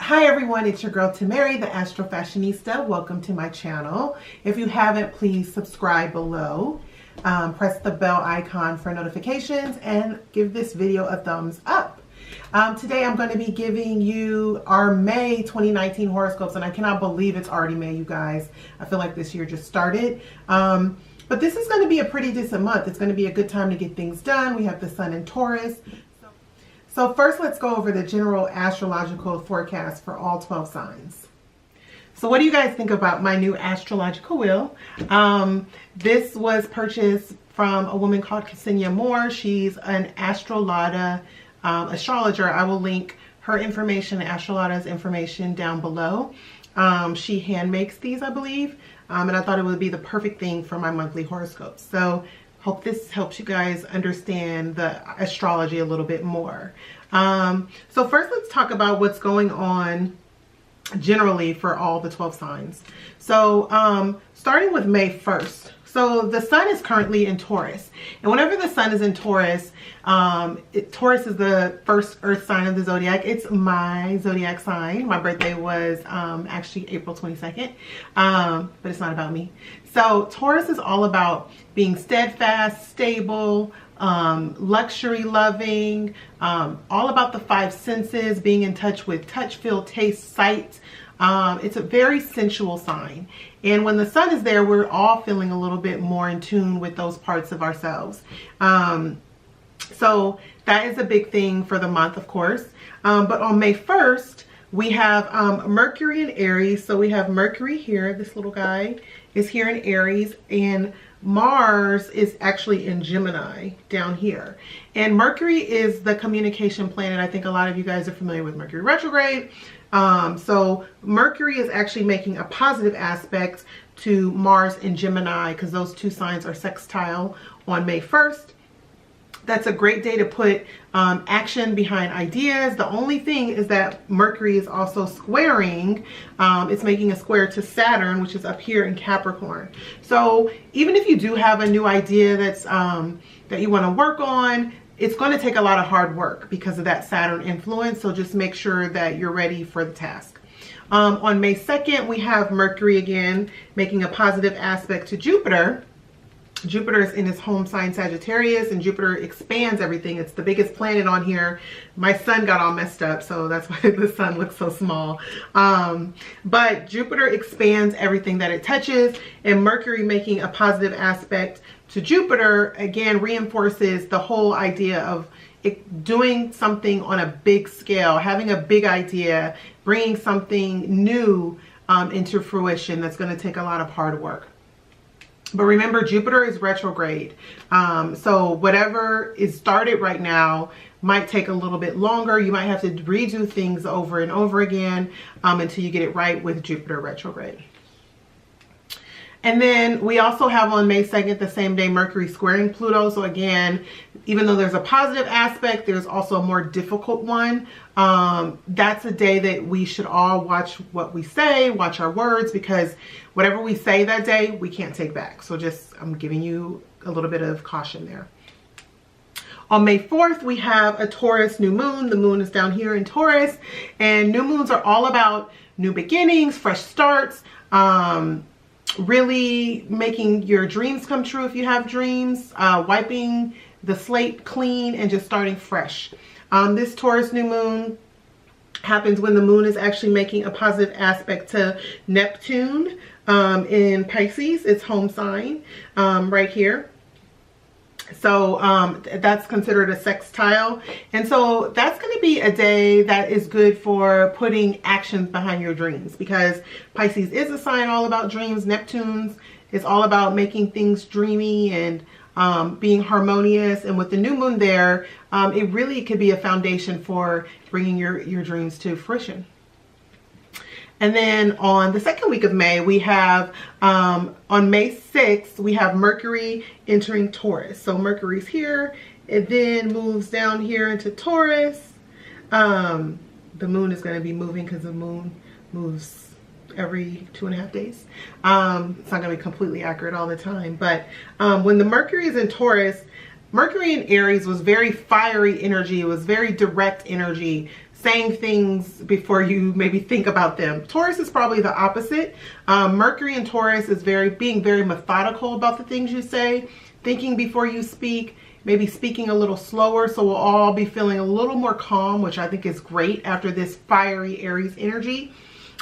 Hi everyone, it's your girl Tamari, the Astro Fashionista. Welcome to my channel. If you haven't, please subscribe below. Press the bell icon for notifications and give this video a thumbs up. Today I'm going to be giving you our May 2019 horoscopes, and I cannot believe it's already May, you guys. I feel like this year just started. But this is going to be a pretty decent month. It's going to be a good time to get things done. We have the Sun in Taurus. So first, let's go over the general astrological forecast for all 12 signs. So what do you guys think about my new astrological wheel? This was purchased from a woman called Kesenya. She's an AstroLada astrologer. I will link her information, AstroLada's information, down below. She hand makes these, I believe, and I thought it would be the perfect thing for my monthly horoscope. So hope this helps you guys understand the astrology a little bit more. So first, let's talk about what's going on generally for all the 12 signs. So starting with May 1st. So the Sun is currently in Taurus. And whenever the Sun is in Taurus, Taurus is the first earth sign of the zodiac. It's my zodiac sign. My birthday was actually April 22nd, but it's not about me. So Taurus is all about being steadfast, stable, luxury loving, all about the five senses, being in touch with touch, feel, taste, sight. It's a very sensual sign. And when the Sun is there, we're all feeling a little bit more in tune with those parts of ourselves. So that is a big thing for the month, of course. But on May 1st, we have Mercury in Aries. So we have Mercury here. This little guy is here in Aries, and Mars is actually in Gemini down here. And Mercury is the communication planet. I think a lot of you guys are familiar with Mercury retrograde. So Mercury is actually making a positive aspect to Mars in Gemini, because those two signs are sextile on May 1st. That's a great day to put action behind ideas. The only thing is that Mercury is also squaring. It's making a square to Saturn, which is up here in Capricorn. So even if you do have a new idea that's that you want to work on, it's going to take a lot of hard work because of that Saturn influence. So just make sure that you're ready for the task. On May 2nd, we have Mercury again making a positive aspect to Jupiter. Jupiter is in his home sign Sagittarius, and Jupiter expands everything. It's the biggest planet on here. My sun got all messed up, so that's why the sun looks so small. But Jupiter expands everything that it touches, and Mercury making a positive aspect to Jupiter again reinforces the whole idea of doing something on a big scale, having a big idea, bringing something new into fruition that's going to take a lot of hard work. But remember, Jupiter is retrograde. So whatever is started right now might take a little bit longer. You might have to redo things over and over again until you get it right with Jupiter retrograde. And then we also have on May 2nd, the same day, Mercury squaring Pluto. So again, even though there's a positive aspect, there's also a more difficult one. That's a day that we should all watch what we say, watch our words, because whatever we say that day, we can't take back. So just, I'm giving you a little bit of caution there. On May 4th, we have a Taurus new moon. The moon is down here in Taurus, and new moons are all about new beginnings, fresh starts, really making your dreams come true if you have dreams, wiping the slate clean and just starting fresh. This Taurus new moon happens when the moon is actually making a positive aspect to Neptune in Pisces, its home sign, right here. So that's considered a sextile. And so that's going to be a day that is good for putting actions behind your dreams, because Pisces is a sign all about dreams. Neptune's is all about making things dreamy and being harmonious. And with the new moon there, it really could be a foundation for bringing your dreams to fruition. And then on the second week of May, we have, on May 6th, we have Mercury entering Taurus. So Mercury's here, it then moves down here into Taurus. The moon is going to be moving because the moon moves every 2.5 days. It's not going to be completely accurate all the time. But when the Mercury is in Taurus, Mercury in Aries was very fiery energy. It was very direct energy, saying things before you maybe think about them. Taurus is probably the opposite. Mercury in Taurus is being very methodical about the things you say, thinking before you speak, maybe speaking a little slower, so we'll all be feeling a little more calm, which I think is great after this fiery Aries energy.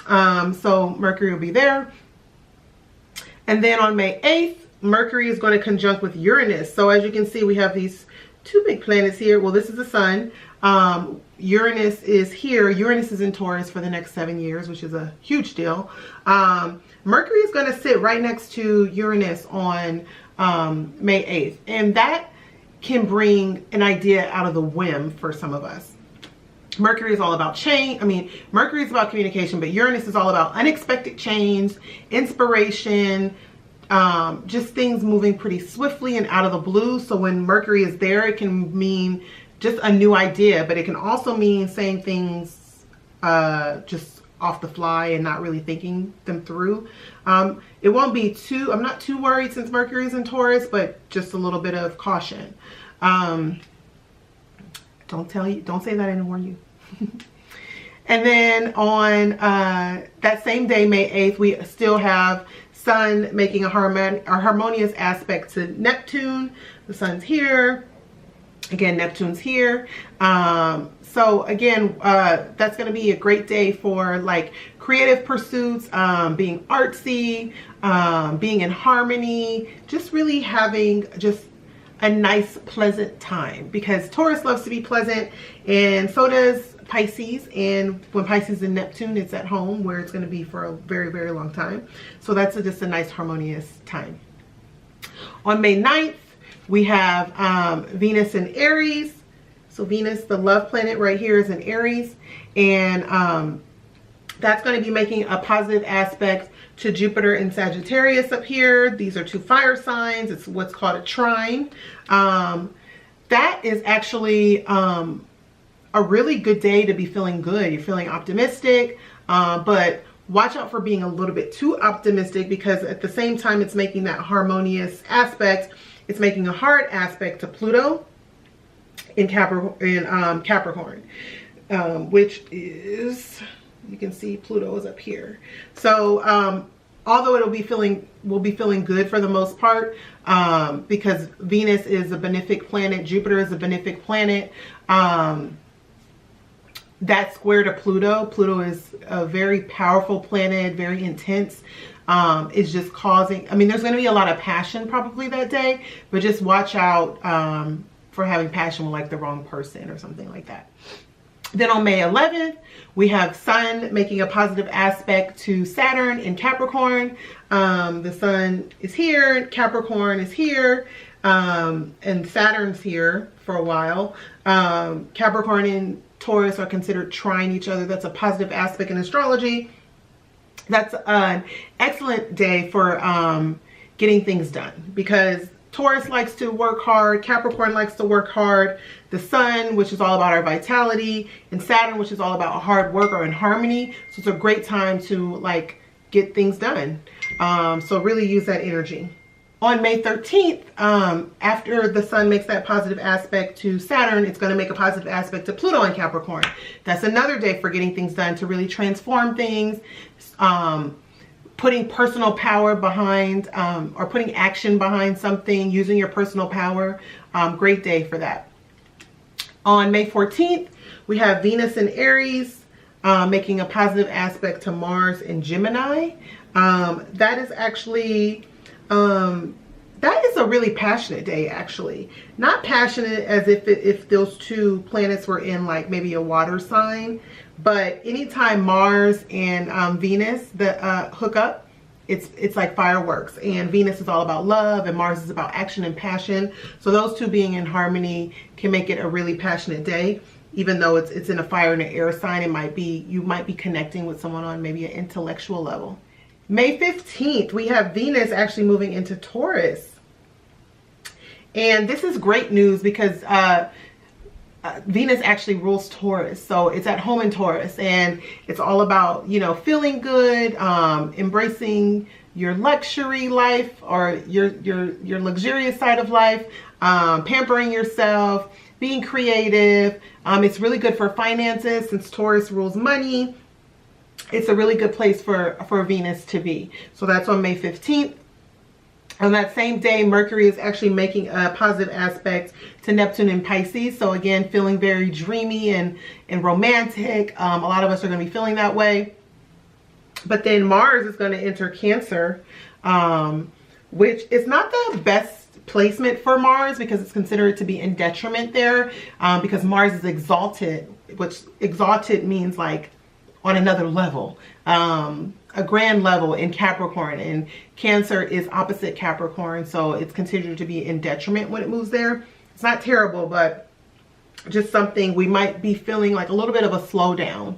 So Mercury will be there. And then on May 8th, Mercury is going to conjunct with Uranus. So as you can see, we have these two big planets here. Well, this is the sun. Uranus is here. Uranus is in Taurus for the next 7 years, which is a huge deal. Mercury is going to sit right next to Uranus on May 8th. And that can bring an idea out of the whim for some of us. Mercury is all about change. I mean, Mercury is about communication, but Uranus is all about unexpected change, inspiration, just things moving pretty swiftly and out of the blue. So when Mercury is there, it can mean just a new idea, but it can also mean saying things just off the fly and not really thinking them through. It won't be too, I'm not too worried since Mercury is in Taurus, but just a little bit of caution. Don't say that I didn't warn you. And then on that same day, May 8th, we still have Sun making a harmonious aspect to Neptune. The Sun's here. Again, Neptune's here. So again, that's going to be a great day for like creative pursuits, being artsy, being in harmony, just really having just a nice, pleasant time, because Taurus loves to be pleasant, and so does Pisces. And when Pisces and Neptune, it's at home where it's going to be for a very, very long time. So that's just a nice harmonious time. On May 9th, we have Venus in Aries. So Venus, the love planet right here, is in Aries, and that's going to be making a positive aspect to Jupiter in Sagittarius up here. These are two fire signs. It's what's called a trine. That is actually a really good day to be feeling good. You're feeling optimistic, but watch out for being a little bit too optimistic, because at the same time it's making that harmonious aspect, it's making a hard aspect to Pluto in Capricorn, which is, you can see Pluto is up here. So although we'll be feeling good for the most part, because Venus is a benefic planet, Jupiter is a benefic planet, that square to Pluto. Pluto is a very powerful planet, very intense. It's just causing, I mean, there's going to be a lot of passion probably that day, but just watch out for having passion with like the wrong person or something like that. Then on May 11th, we have Sun making a positive aspect to Saturn in Capricorn. The Sun is here, Capricorn is here, and Saturn's here for a while. Capricorn and Taurus are considered trine each other. That's a positive aspect in astrology. That's an excellent day for getting things done, because Taurus likes to work hard, Capricorn likes to work hard, the Sun, which is all about our vitality, and Saturn, which is all about hard work or in harmony. So it's a great time to like get things done. So really use that energy. On May 13th, after the Sun makes that positive aspect to Saturn, it's going to make a positive aspect to Pluto in Capricorn. That's another day for getting things done, to really transform things, putting personal power behind, or putting action behind something, using your personal power. Great day for that. On May 14th, we have Venus in Aries, making a positive aspect to Mars in Gemini. That is actually, that is a really passionate day, actually. Not passionate as if those two planets were in like maybe a water sign, but anytime Mars and Venus hook up, it's like fireworks. And Venus is all about love, and Mars is about action and passion. So those two being in harmony can make it a really passionate day. Even though it's in a fire and an air sign, you might be connecting with someone on maybe an intellectual level. May 15th, we have Venus actually moving into Taurus. And this is great news, because Venus actually rules Taurus. So it's at home in Taurus, and it's all about, you know, feeling good, embracing your luxury life or your luxurious side of life, pampering yourself, being creative. It's really good for finances since Taurus rules money. It's a really good place for Venus to be. So that's on May 15th. On that same day, Mercury is actually making a positive aspect to Neptune in Pisces. So again, feeling very dreamy and romantic. A lot of us are going to be feeling that way. But then Mars is going to enter Cancer, which is not the best placement for Mars because it's considered to be in detriment there, because Mars is exalted, which exalted means like on another level. A grand level in Capricorn, and Cancer is opposite Capricorn, so it's considered to be in detriment when it moves there. It's not terrible, but just something we might be feeling like a little bit of a slowdown,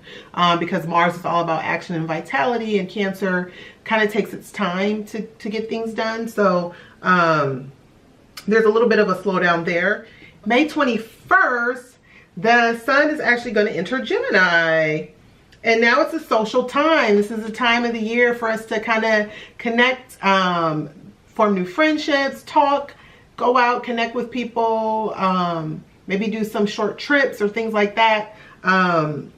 because Mars is all about action and vitality, and Cancer kind of takes its time to get things done. So there's a little bit of a slowdown there. May 21st, the Sun is actually going to enter Gemini. And now it's a social time. This is a time of the year for us to kind of connect, form new friendships, talk, go out, connect with people, maybe do some short trips or things like that. I'm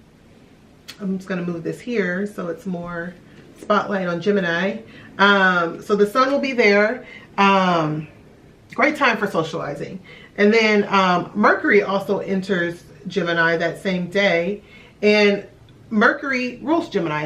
just going to move this here so it's more spotlight on Gemini. So the Sun will be there. Great time for socializing. And then Mercury also enters Gemini that same day. And Mercury rules Gemini.